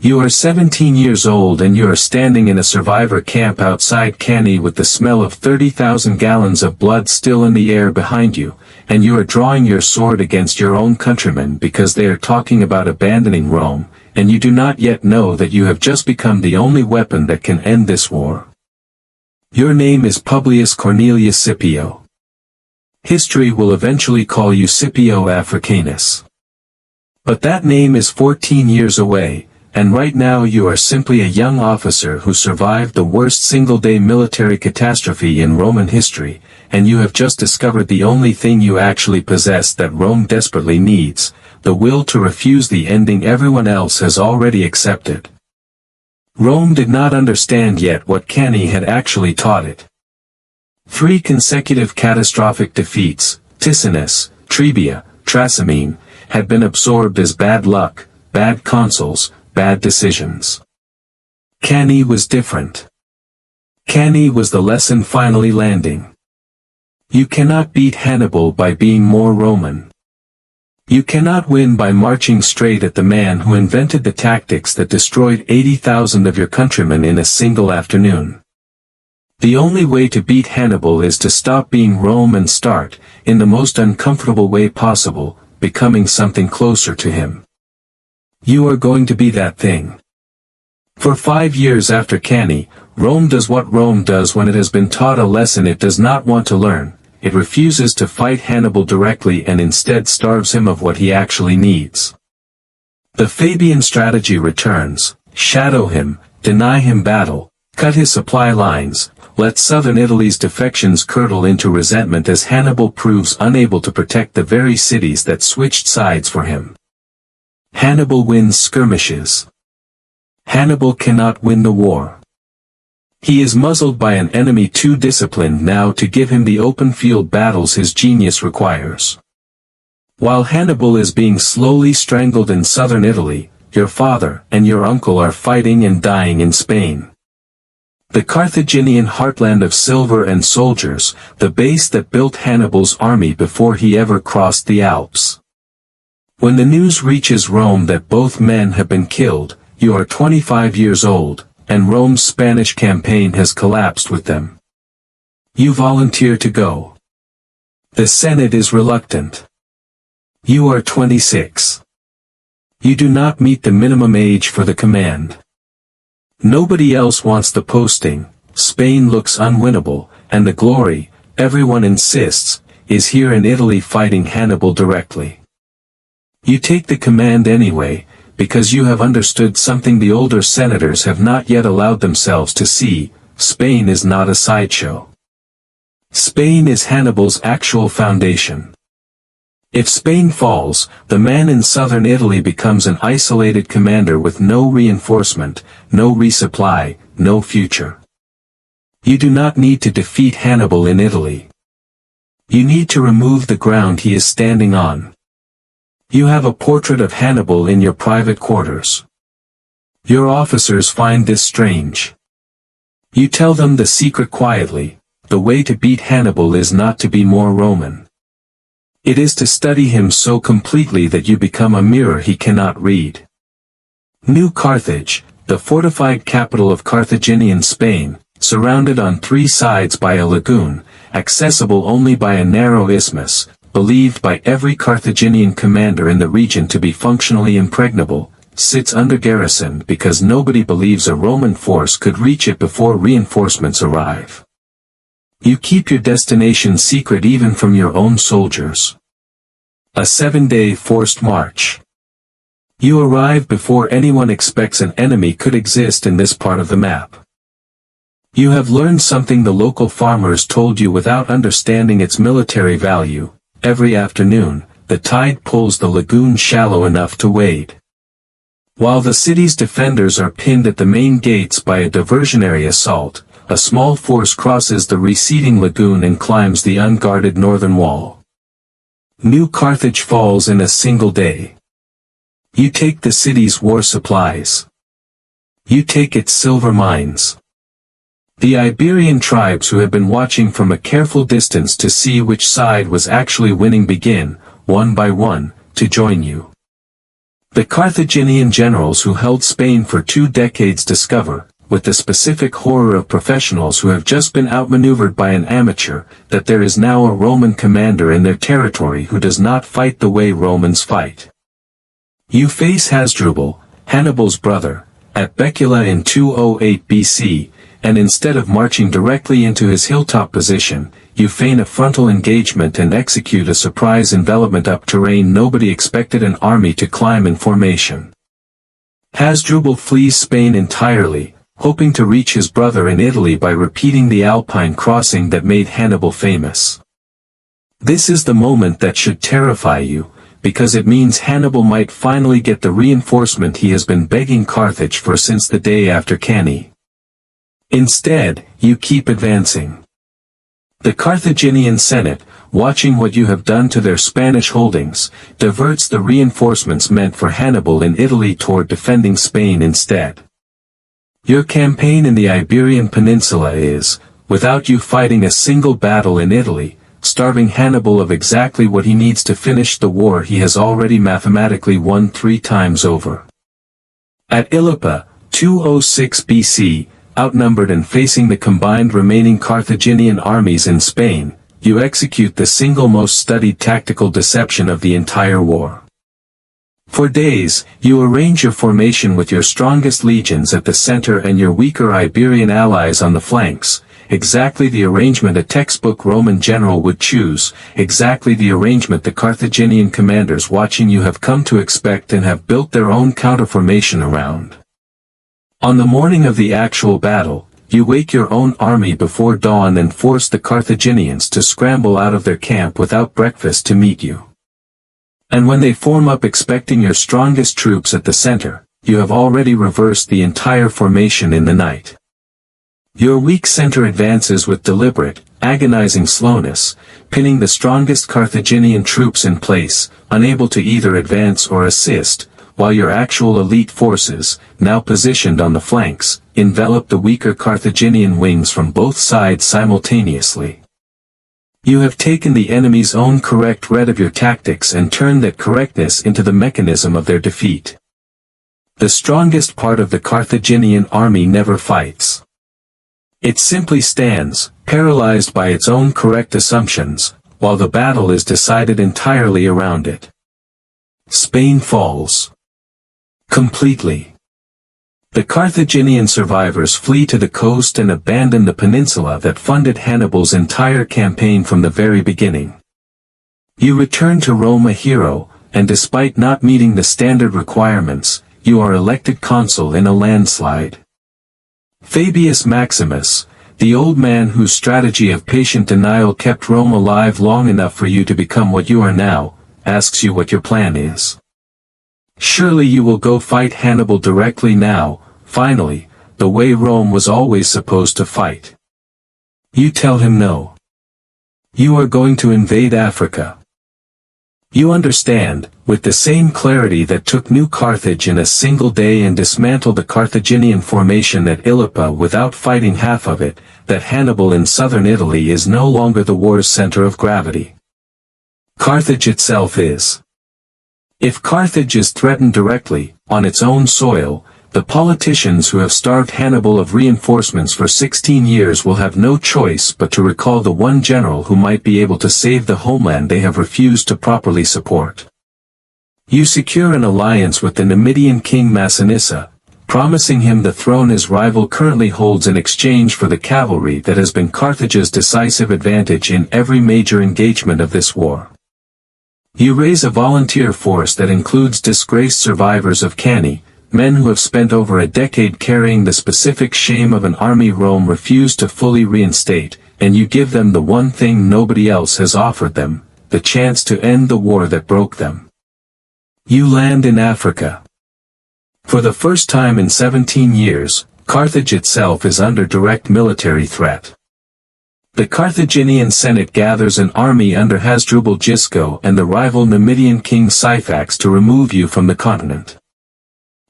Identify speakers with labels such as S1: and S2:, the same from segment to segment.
S1: You are 17 years old and you are standing in a survivor camp outside Cannae with the smell of 30,000 gallons of blood still in the air behind you, and you are drawing your sword against your own countrymen because they are talking about abandoning Rome, and you do not yet know that you have just become the only weapon that can end this war. Your name is Publius Cornelius Scipio. History will eventually call you Scipio Africanus. But that name is 14 years away, and right now you are simply a young officer who survived the worst single-day military catastrophe in Roman history, and you have just discovered the only thing you actually possess that Rome desperately needs, the will to refuse the ending everyone else has already accepted. Rome did not understand yet what Cannae had actually taught it. 3 consecutive catastrophic defeats, Ticinus, Trebia, Trasimene, had been absorbed as bad luck, bad consuls, bad decisions. Cannae was different. Cannae was the lesson finally landing. You cannot beat Hannibal by being more Roman. You cannot win by marching straight at the man who invented the tactics that destroyed 80,000 of your countrymen in a single afternoon. The only way to beat Hannibal is to stop being Rome and start, in the most uncomfortable way possible, becoming something closer to him. You are going to be that thing. For 5 years after Cannae, Rome does what Rome does when it has been taught a lesson it does not want to learn. It refuses to fight Hannibal directly and instead starves him of what he actually needs. The Fabian strategy returns: shadow him, deny him battle, cut his supply lines, let southern Italy's defections curdle into resentment as Hannibal proves unable to protect the very cities that switched sides for him. Hannibal wins skirmishes. Hannibal cannot win the war. He is muzzled by an enemy too disciplined now to give him the open field battles his genius requires. While Hannibal is being slowly strangled in southern Italy, your father and your uncle are fighting and dying in Spain. The Carthaginian heartland of silver and soldiers, the base that built Hannibal's army before he ever crossed the Alps. When the news reaches Rome that both men have been killed, you are 25 years old, and Rome's Spanish campaign has collapsed with them. You volunteer to go. The Senate is reluctant. You are 26. You do not meet the minimum age for the command. Nobody else wants the posting, Spain looks unwinnable, and the glory, everyone insists, is here in Italy fighting Hannibal directly. You take the command anyway, because you have understood something the older senators have not yet allowed themselves to see: Spain is not a sideshow. Spain is Hannibal's actual foundation. If Spain falls, the man in southern Italy becomes an isolated commander with no reinforcement, no resupply, no future. You do not need to defeat Hannibal in Italy. You need to remove the ground he is standing on. You have a portrait of Hannibal in your private quarters. Your officers find this strange. You tell them the secret quietly: the way to beat Hannibal is not to be more Roman. It is to study him so completely that you become a mirror he cannot read. New Carthage, the fortified capital of Carthaginian Spain, surrounded on 3 sides by a lagoon, accessible only by a narrow isthmus, believed by every Carthaginian commander in the region to be functionally impregnable, sits under garrison because nobody believes a Roman force could reach it before reinforcements arrive. You keep your destination secret even from your own soldiers. A 7-day forced march. You arrive before anyone expects an enemy could exist in this part of the map. You have learned something the local farmers told you without understanding its military value: every afternoon, the tide pulls the lagoon shallow enough to wade. While the city's defenders are pinned at the main gates by a diversionary assault, a small force crosses the receding lagoon and climbs the unguarded northern wall. New Carthage falls in a single day. You take the city's war supplies. You take its silver mines. The Iberian tribes who have been watching from a careful distance to see which side was actually winning begin, one by one, to join you. The Carthaginian generals who held Spain for 2 decades discover, with the specific horror of professionals who have just been outmaneuvered by an amateur, that there is now a Roman commander in their territory who does not fight the way Romans fight. You face Hasdrubal, Hannibal's brother, at Becula in 208 BC, and instead of marching directly into his hilltop position, you feign a frontal engagement and execute a surprise envelopment up terrain nobody expected an army to climb in formation. Hasdrubal flees Spain entirely, hoping to reach his brother in Italy by repeating the Alpine crossing that made Hannibal famous. This is the moment that should terrify you, because it means Hannibal might finally get the reinforcement he has been begging Carthage for since the day after Cannae. Instead, you keep advancing. The Carthaginian Senate, watching what you have done to their Spanish holdings, diverts the reinforcements meant for Hannibal in Italy toward defending Spain instead. Your campaign in the Iberian Peninsula is, without you fighting a single battle in Italy, starving Hannibal of exactly what he needs to finish the war he has already mathematically won 3 times over. At Ilipa, 206 BC, outnumbered and facing the combined remaining Carthaginian armies in Spain, you execute the single most studied tactical deception of the entire war. For days, you arrange your formation with your strongest legions at the center and your weaker Iberian allies on the flanks, exactly the arrangement a textbook Roman general would choose, exactly the arrangement the Carthaginian commanders watching you have come to expect and have built their own counterformation around. On the morning of the actual battle, you wake your own army before dawn and force the Carthaginians to scramble out of their camp without breakfast to meet you. And when they form up expecting your strongest troops at the center, you have already reversed the entire formation in the night. Your weak center advances with deliberate, agonizing slowness, pinning the strongest Carthaginian troops in place, unable to either advance or assist, while your actual elite forces, now positioned on the flanks, envelop the weaker Carthaginian wings from both sides simultaneously. You have taken the enemy's own correct read of your tactics and turned that correctness into the mechanism of their defeat. The strongest part of the Carthaginian army never fights. It simply stands, paralyzed by its own correct assumptions, while the battle is decided entirely around it. Spain falls. Completely. The Carthaginian survivors flee to the coast and abandon the peninsula that funded Hannibal's entire campaign from the very beginning. You return to Rome a hero, and despite not meeting the standard requirements, you are elected consul in a landslide. Fabius Maximus, the old man whose strategy of patient denial kept Rome alive long enough for you to become what you are now, asks you what your plan is. Surely you will go fight Hannibal directly now, finally, the way Rome was always supposed to fight. You tell him no. You are going to invade Africa. You understand, with the same clarity that took New Carthage in a single day and dismantled the Carthaginian formation at Ilipa without fighting half of it, that Hannibal in southern Italy is no longer the war's center of gravity. Carthage itself is. If Carthage is threatened directly, on its own soil, the politicians who have starved Hannibal of reinforcements for 16 years will have no choice but to recall the one general who might be able to save the homeland they have refused to properly support. You secure an alliance with the Numidian king Massinissa, promising him the throne his rival currently holds in exchange for the cavalry that has been Carthage's decisive advantage in every major engagement of this war. You raise a volunteer force that includes disgraced survivors of Cannae, men who have spent over a decade carrying the specific shame of an army Rome refused to fully reinstate, and you give them the one thing nobody else has offered them, the chance to end the war that broke them. You land in Africa. For the first time in 17 years, Carthage itself is under direct military threat. The Carthaginian Senate gathers an army under Hasdrubal Gisco and the rival Numidian king Syphax to remove you from the continent.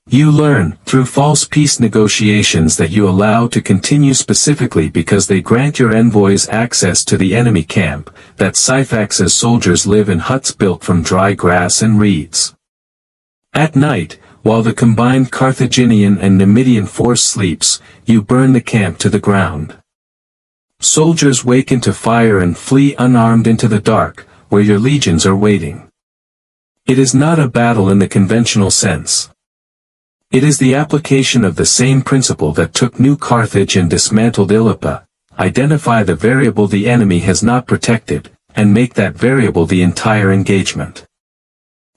S1: You learn, through false peace negotiations that you allow to continue specifically because they grant your envoys access to the enemy camp, that Syphax's soldiers live in huts built from dry grass and reeds. At night, while the combined Carthaginian and Numidian force sleeps, you burn the camp to the ground. Soldiers wake into fire and flee unarmed into the dark, where your legions are waiting. It is not a battle in the conventional sense. It is the application of the same principle that took New Carthage and dismantled Ilipa: identify the variable the enemy has not protected, and make that variable the entire engagement.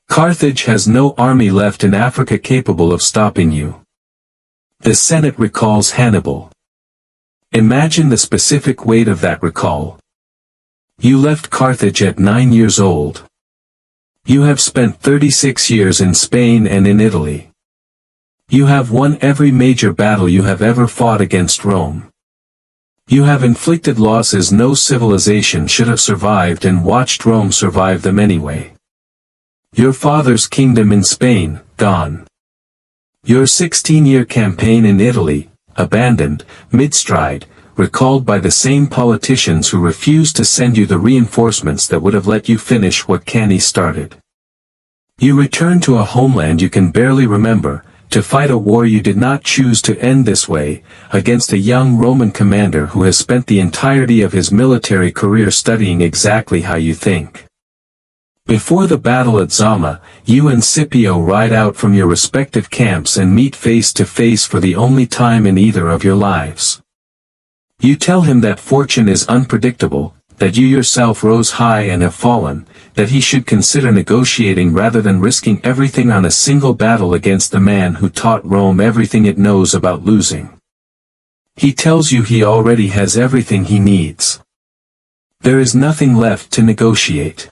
S1: Carthage has no army left in Africa capable of stopping you. The Senate recalls Hannibal. Imagine the specific weight of that recall. You left Carthage at 9 years old. You have spent 36 years in Spain and in Italy. You have won every major battle you have ever fought against Rome. You have inflicted losses no civilization should have survived and watched Rome survive them anyway. Your father's kingdom in Spain, gone. Your 16-year campaign in Italy, abandoned, mid-stride, recalled by the same politicians who refused to send you the reinforcements that would have let you finish what Cannae started. You return to a homeland you can barely remember, to fight a war you did not choose to end this way, against a young Roman commander who has spent the entirety of his military career studying exactly how you think. Before the battle at Zama, you and Scipio ride out from your respective camps and meet face to face for the only time in either of your lives. You tell him that fortune is unpredictable, that you yourself rose high and have fallen, that he should consider negotiating rather than risking everything on a single battle against the man who taught Rome everything it knows about losing. He tells you he already has everything he needs. There is nothing left to negotiate.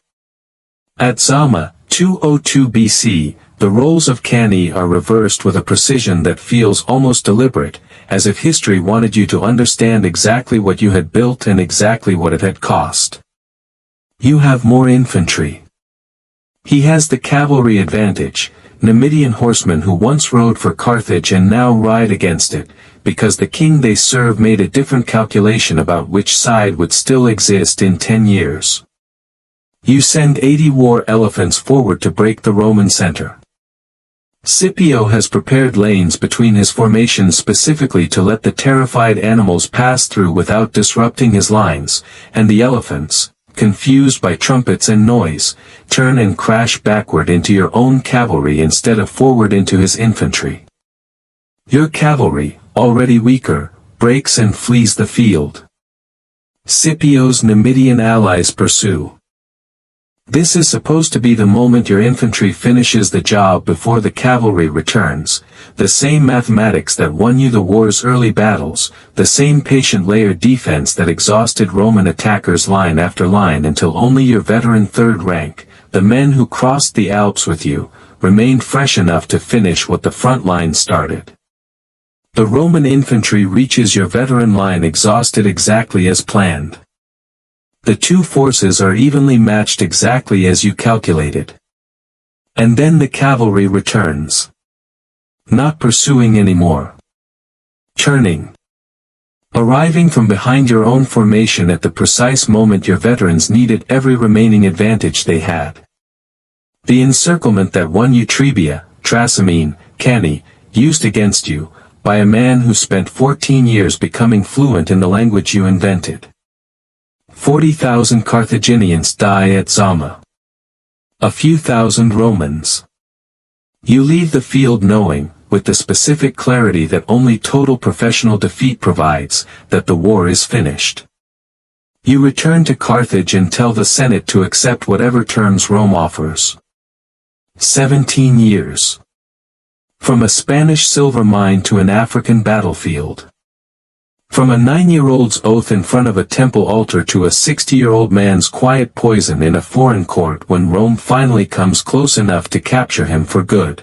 S1: At Zama, 202 BC, the roles of Cannae are reversed with a precision that feels almost deliberate, as if history wanted you to understand exactly what you had built and exactly what it had cost. You have more infantry. He has the cavalry advantage, Numidian horsemen who once rode for Carthage and now ride against it, because the king they serve made a different calculation about which side would still exist in 10 years. You send 80 war elephants forward to break the Roman center. Scipio has prepared lanes between his formations specifically to let the terrified animals pass through without disrupting his lines, and the elephants, confused by trumpets and noise, turn and crash backward into your own cavalry instead of forward into his infantry. Your cavalry, already weaker, breaks and flees the field. Scipio's Numidian allies pursue. This is supposed to be the moment your infantry finishes the job before the cavalry returns, the same mathematics that won you the war's early battles, the same patient layered defense that exhausted Roman attackers line after line until only your veteran third rank, the men who crossed the Alps with you, remained fresh enough to finish what the front line started. The Roman infantry reaches your veteran line exhausted exactly as planned. The two forces are evenly matched exactly as you calculated. And then the cavalry returns. Not pursuing anymore. Turning. Arriving from behind your own formation at the precise moment your veterans needed every remaining advantage they had. The encirclement that won you Trebia, Trasimene, Cannae, used against you, by a man who spent 14 years becoming fluent in the language you invented. 40,000 Carthaginians die at Zama. A few thousand Romans. You leave the field knowing, with the specific clarity that only total professional defeat provides, that the war is finished. You return to Carthage and tell the Senate to accept whatever terms Rome offers. 17 years. From a Spanish silver mine to an African battlefield. From a 9-year-old's oath in front of a temple altar to a 60-year-old man's quiet poison in a foreign court when Rome finally comes close enough to capture him for good.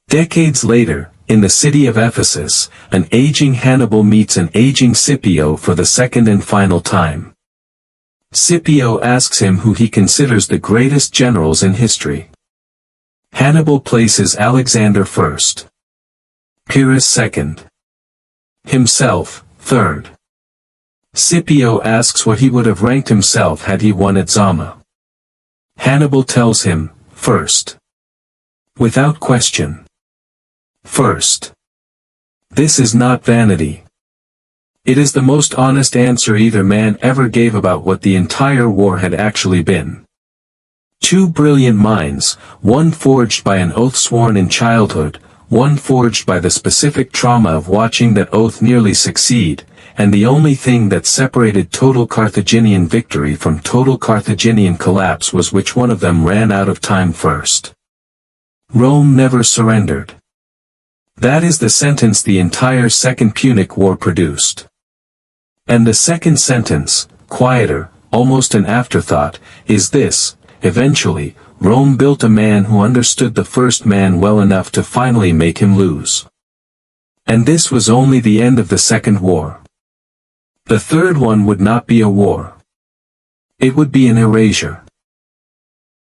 S1: Decades later, in the city of Ephesus, an aging Hannibal meets an aging Scipio for the second and final time. Scipio asks him who he considers the greatest generals in history. Hannibal places Alexander first. Pyrrhus second. Himself, third. Scipio asks what he would have ranked himself had he won at Zama. Hannibal tells him, first. Without question. First. This is not vanity. It is the most honest answer either man ever gave about what the entire war had actually been. Two brilliant minds, one forged by an oath sworn in childhood, one forged by the specific trauma of watching that oath nearly succeed, and the only thing that separated total Carthaginian victory from total Carthaginian collapse was which one of them ran out of time first. Rome never surrendered. That is the sentence the entire Second Punic War produced. And the second sentence, quieter, almost an afterthought, is this: eventually, Rome built a man who understood the first man well enough to finally make him lose. And this was only the end of the Second War. The third one would not be a war. It would be an erasure.